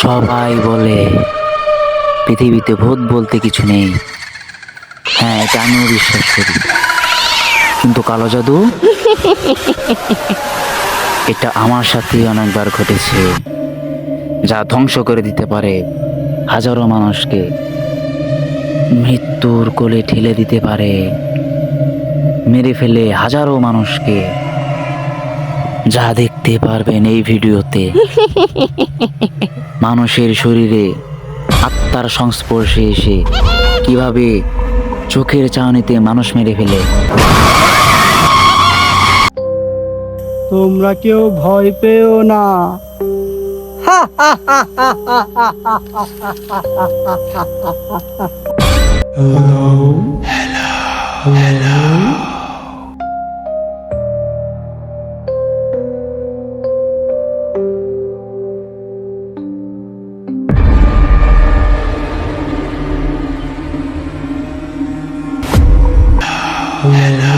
সবাই বলে পৃথিবীতে ভূত বলতে কিছু নেই। হ্যাঁ, এটা আমিও বিশ্বাস করি। কিন্তু কালো জাদু, এটা আমার সাথে অনেকবার ঘটেছে, যা ধ্বংস করে দিতে পারে হাজারো মানুষকে, মৃত্যুর কোলে ঠেলে দিতে পারে, মেরে ফেলে হাজারো মানুষকে। যা দেখতে পারবেন এই ভিডিওতে, মানুষের শরীরে আত্মার সংস্পর্শে এসে কিভাবে চোখের চাহনিতে মানুষ মেরে ফেলে। তোমরা কেউ ভয় পেও না। Hello.